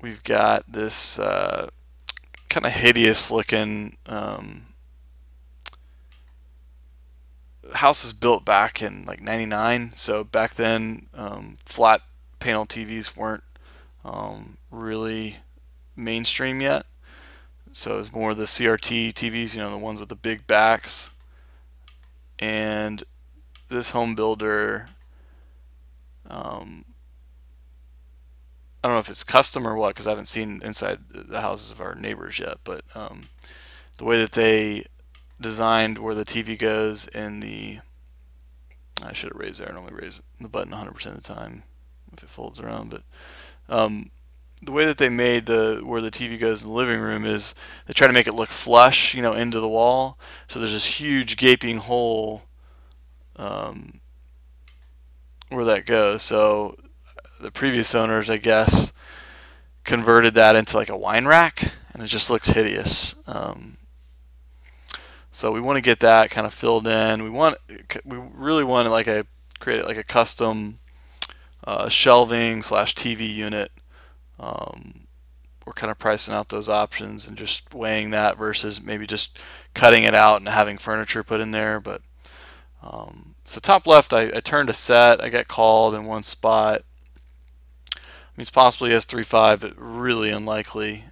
we've got this kind of hideous looking house is built back in like '99, so back then flat panel TVs weren't really mainstream yet. So it's more the CRT TVs, the ones with the big backs. And this home builder, I don't know if it's custom or what, because I haven't seen inside the houses of our neighbors yet, but the way that they designed where the TV goes in the, I should have raised there. I normally raise the button 100% of the time if it folds around, but the way that they made where the TV goes in the living room is they try to make it look flush, into the wall. So there's this huge gaping hole where that goes. So the previous owners, I guess, converted that into like a wine rack, and it just looks hideous. So we want to get that kind of filled in. We really want to create like a custom shelving / TV unit. We're kind of pricing out those options and just weighing that versus maybe just cutting it out and having furniture put in there. But so top left, I turned a set. I got called in one spot. I mean, it's possibly he has 3-5, but really unlikely.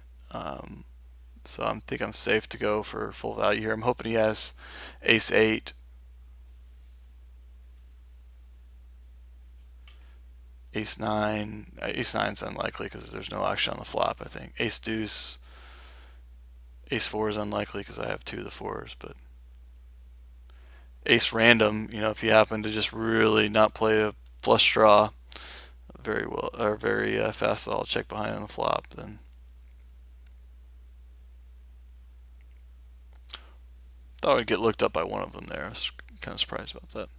So I think I'm safe to go for full value here. I'm hoping he has ace-8. Ace-9. Ace-9 is unlikely because there's no action on the flop, I think. Ace-deuce. Ace-4 is unlikely because I have 2 of the 4s, but ace-random, if you happen to just really not play a flush draw very well, or very fast, I'll check behind on the flop, then thought I'd get looked up by one of them there. I was kind of surprised about that.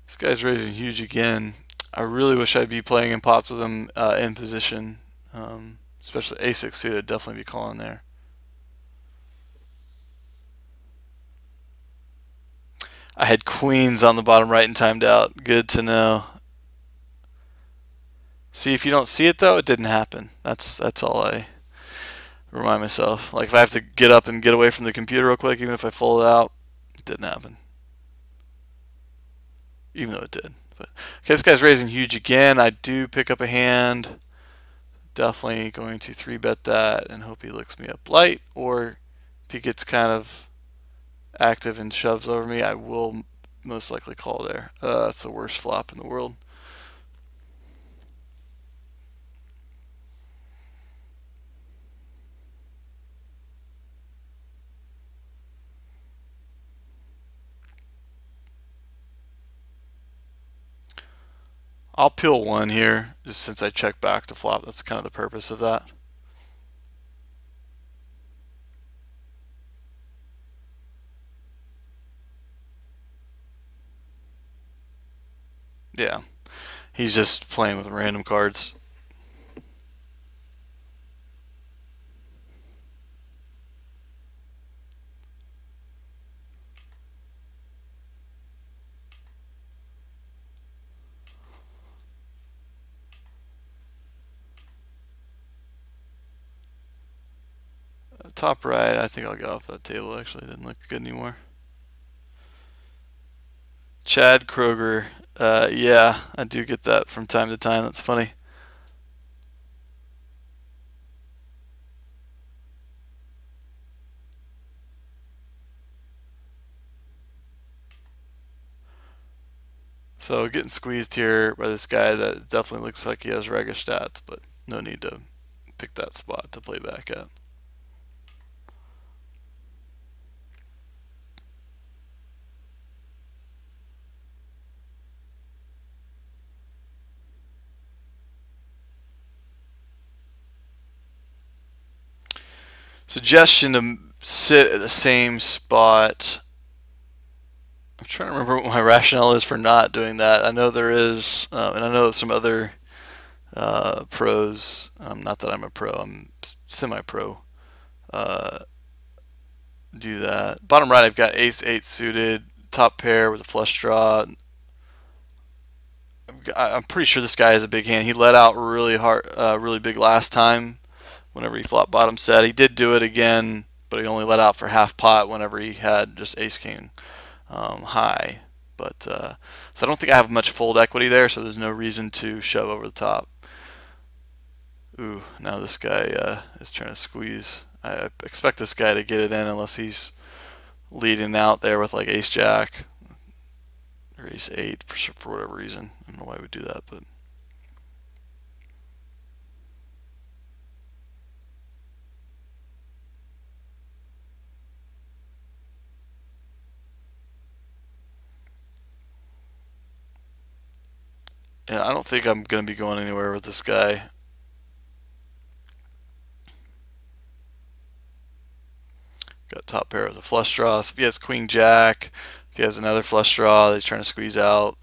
This guy's raising huge again. I really wish I'd be playing in pots with him in position, especially ace-6 suited. I'd definitely be calling there. I had queens on the bottom right and timed out. Good to know. See, if you don't see it though, it didn't happen. That's all I remind myself. Like if I have to get up and get away from the computer real quick, even if I fold it out, it didn't happen. Even though it did. But okay, this guy's raising huge again. I do pick up a hand. Definitely going to 3-bet that and hope he looks me up light, or if he gets kind of active and shoves over me, I will most likely call there. That's the worst flop in the world. I'll peel one here, just since I check back to flop. That's kind of the purpose of that. Yeah, he's just playing with random cards. Top right, I think I'll get off that table. Actually, it didn't look good anymore. Chad Kroger. Yeah, I do get that from time to time. That's funny. So getting squeezed here by this guy that definitely looks like he has regular stats, but no need to pick that spot to play back at. Suggestion to sit at the same spot. I'm trying to remember what my rationale is for not doing that. I know there is, and I know some other pros. Not that I'm a pro, I'm semi-pro. Do that. Bottom right, I've got ace 8 suited, top pair with a flush draw. I'm pretty sure this guy has a big hand. He let out really hard, really big last time. Whenever he flopped bottom set, he did do it again, but he only let out for half pot whenever he had just ace king high. But so I don't think I have much fold equity there, so there's no reason to shove over the top. Ooh, now this guy is trying to squeeze. I expect this guy to get it in unless he's leading out there with like ace jack or ace 8 for whatever reason. I don't know why we would do that, but. Yeah, I don't think I'm going to be going anywhere with this guy. Got top pair with a flush draw. So if he has queen jack, if he has another flush draw that he's trying to squeeze out.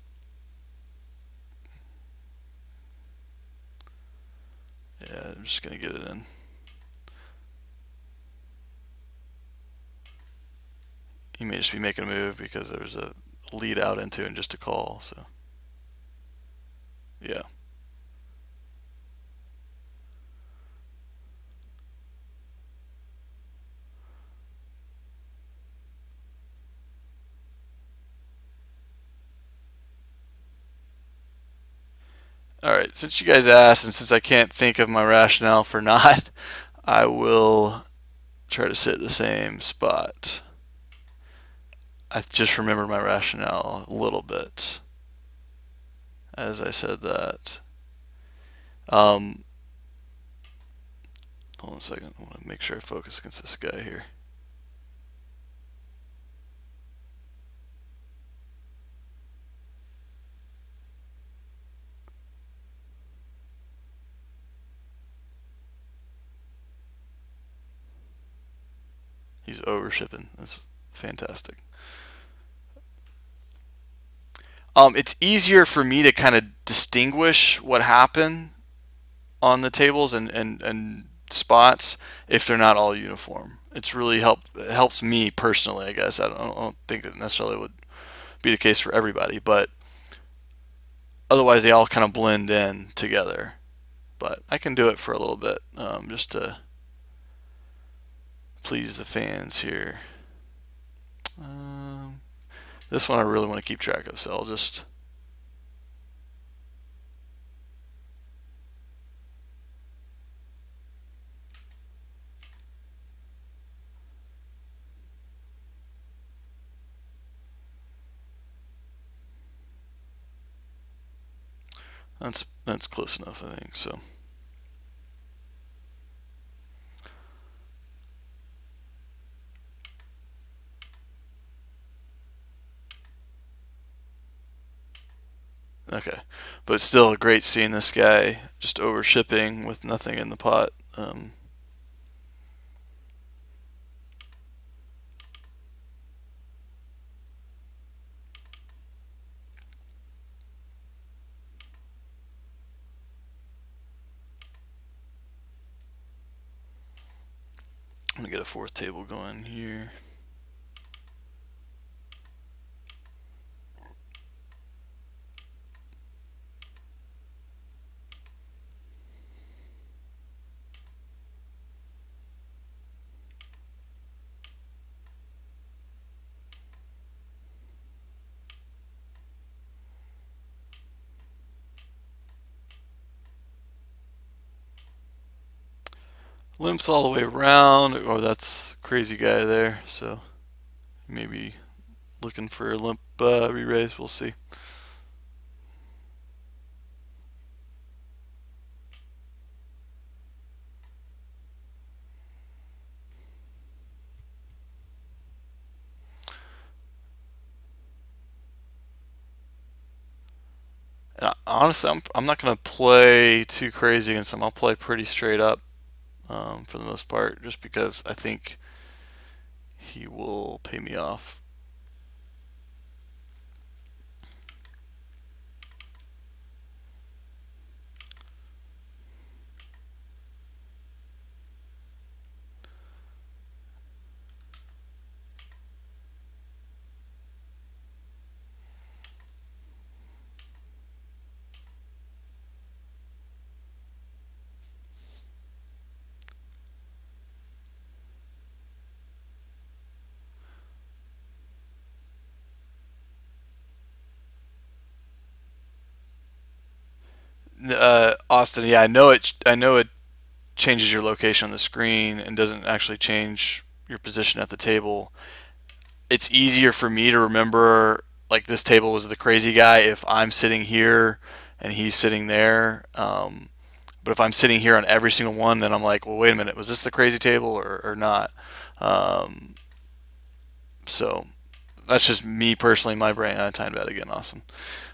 Yeah, I'm just going to get it in. He may just be making a move because there was a lead out into and just a call. So, yeah. Alright, since you guys asked and since I can't think of my rationale for not, I will try to sit the same spot. I just remembered my rationale a little bit as I said that. Hold on a second. I want to make sure I focus against this guy here. He's over shipping. That's fantastic. It's easier for me to kind of distinguish what happened on the tables and spots if they're not all uniform. It's really it helps me personally, I guess. I don't think that necessarily would be the case for everybody, but otherwise they all kind of blend in together. But I can do it for a little bit, just to please the fans here. This one I really want to keep track of, so I'll just... That's close enough, I think. So okay, but it's still great seeing this guy just over shipping with nothing in the pot. I'm gonna get a fourth table going here. Limps all the way around. Oh, that's crazy guy there. So maybe looking for a limp re-raise. We'll see. And honestly, I'm not gonna play too crazy against him. I'll play pretty straight up for the most part, just because I think he will pay me off. Austin, yeah, I know it. I know it changes your location on the screen and doesn't actually change your position at the table. It's easier for me to remember, like, this table was the crazy guy if I'm sitting here and he's sitting there. But if I'm sitting here on every single one, then I'm like, well, wait a minute, was this the crazy table or not? So that's just me personally, my brain. I timed that again, awesome.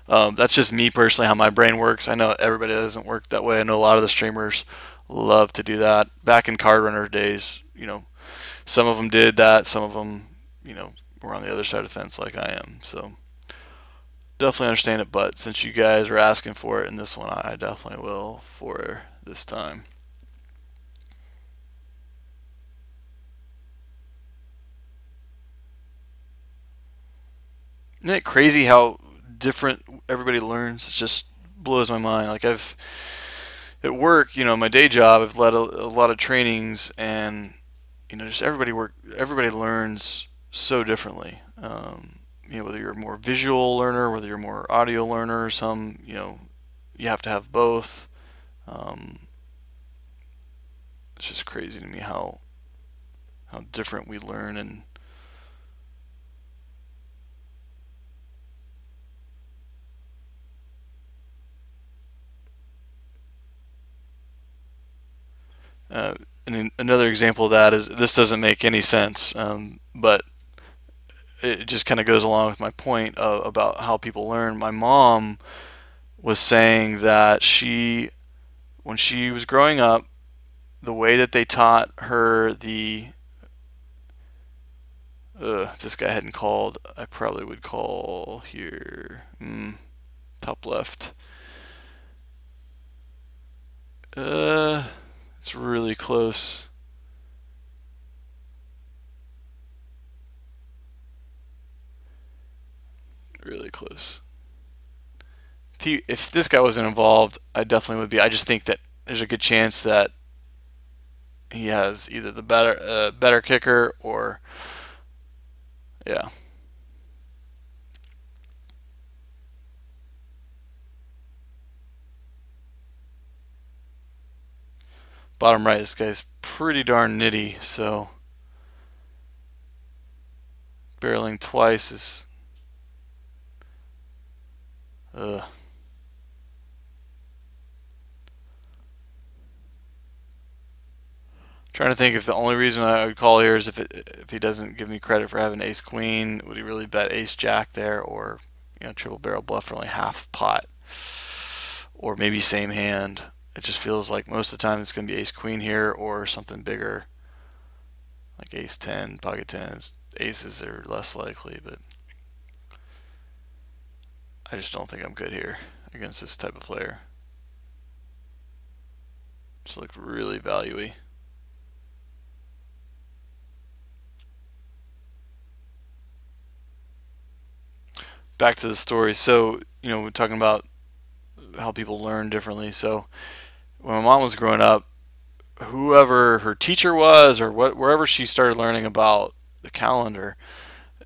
That's just me personally, how my brain works. I know everybody doesn't work that way. I know a lot of the streamers love to do that. Back in card runner days, some of them did that. Some of them, were on the other side of the fence like I am. So definitely understand it. But since you guys are asking for it in this one, I definitely will for this time. Isn't it crazy how different everybody learns? It just blows my mind. Like, at work, my day job, I've led a lot of trainings, and just everybody learns so differently. Whether you're a more visual learner, whether you're more audio learner, some, you have to have both. It's just crazy to me how different we learn. And and another example of that is, this doesn't make any sense, but it just kind of goes along with my point about how people learn. My mom was saying that when she was growing up, the way that they taught her if this guy hadn't called, I probably would call here. Top left. It's really close. Really close. If this guy wasn't involved, I definitely would be. I just think that there's a good chance that he has either the better kicker or yeah. Bottom right, this guy's pretty darn nitty, so barreling twice is ugh. Trying to think if the only reason I would call here is if he doesn't give me credit for having ace queen, would he really bet ace jack there, or triple barrel bluff for only half pot, or maybe same hand. It just feels like most of the time it's going to be ace queen here or something bigger like ace 10, pocket 10s. Aces are less likely, but I just don't think I'm good here against this type of player. Just look really value-y. Back to the story. So, we're talking about how people learn differently. So, when my mom was growing up, whoever her teacher was or wherever she started learning about the calendar,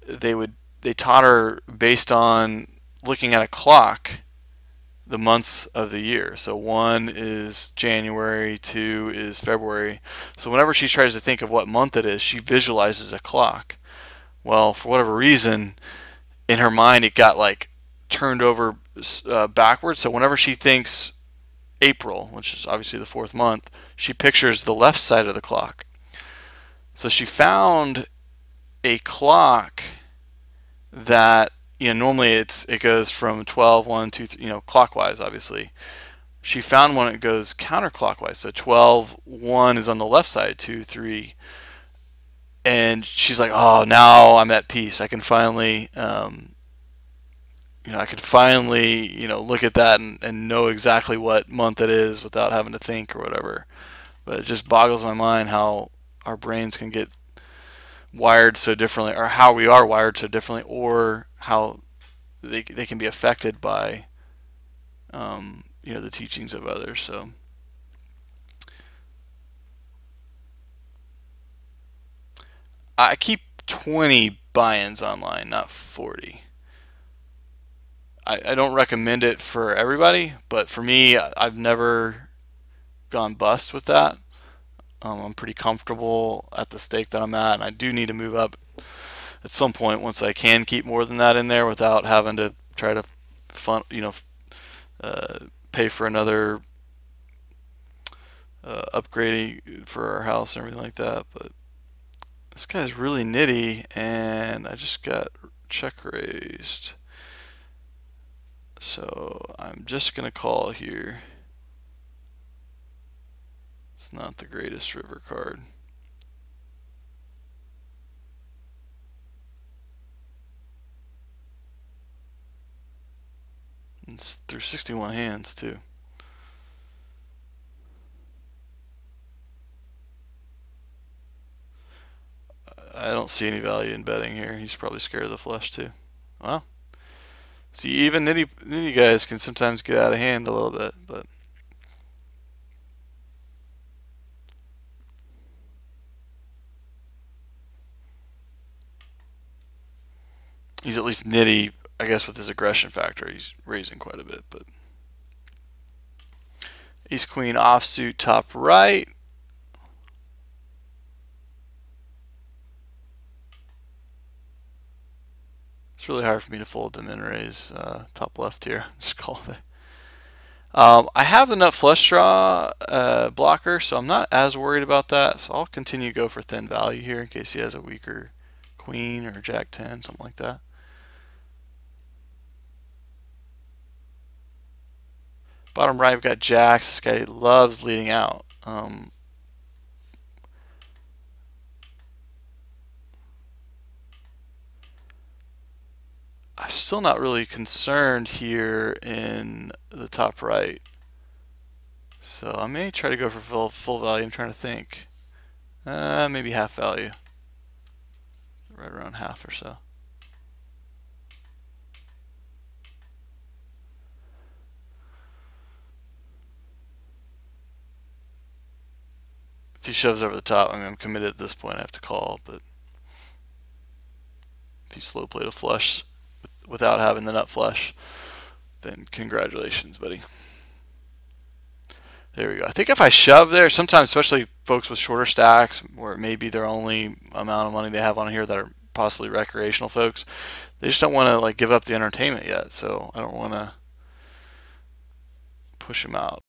they taught her based on looking at a clock the months of the year. So 1 is January, 2 is February. So whenever she tries to think of what month it is, she visualizes a clock. Well, for whatever reason, in her mind it got like turned over backwards. So whenever she thinks April, which is obviously the 4th month, she pictures the left side of the clock. So she found a clock that normally it goes from 12, 1, 2, 3, clockwise, obviously. She found one that goes counterclockwise. So 12, 1 is on the left side, 2, 3. And she's like, oh, now I'm at peace. I can finally, look at that and know exactly what month it is without having to think or whatever. But it just boggles my mind how our brains can get wired so differently, or how we are wired so differently, or how they can be affected by the teachings of others. So I keep 20 buy-ins online, not 40. I don't recommend it for everybody, but for me, I've never gone bust with that. I'm pretty comfortable at the stake that I'm at, and I do need to move up at some point once I can keep more than that in there without having to try to pay for another upgrading for our house and everything like that. But this guy's really nitty, and I just got check raised. So I'm just going to call here. It's not the greatest river card. It's through 61 hands, too. I don't see any value in betting here. He's probably scared of the flush, too. Well, see, even nitty guys can sometimes get out of hand a little bit, but he's at least nitty, I guess, with his aggression factor. He's raising quite a bit, but ace queen offsuit top right. It's really hard for me to fold the min raise top left here. Just call it. I have the nut flush draw blocker, so I'm not as worried about that. So I'll continue to go for thin value here in case he has a weaker queen or jack 10, something like that. Bottom right, we've got jacks. This guy loves leading out. I'm still not really concerned here in the top right. So I may try to go for full value. I'm trying to think. Maybe half value. Right around half or so. If he shoves over the top, I mean, I'm committed at this point. I have to call, but if he slow played a flush without having the nut flush, then congratulations, buddy. There we go. I think if I shove there, sometimes, especially folks with shorter stacks, where it may be their only amount of money they have on here that are possibly recreational folks, they just don't want to like give up the entertainment yet. So I don't want to push them out.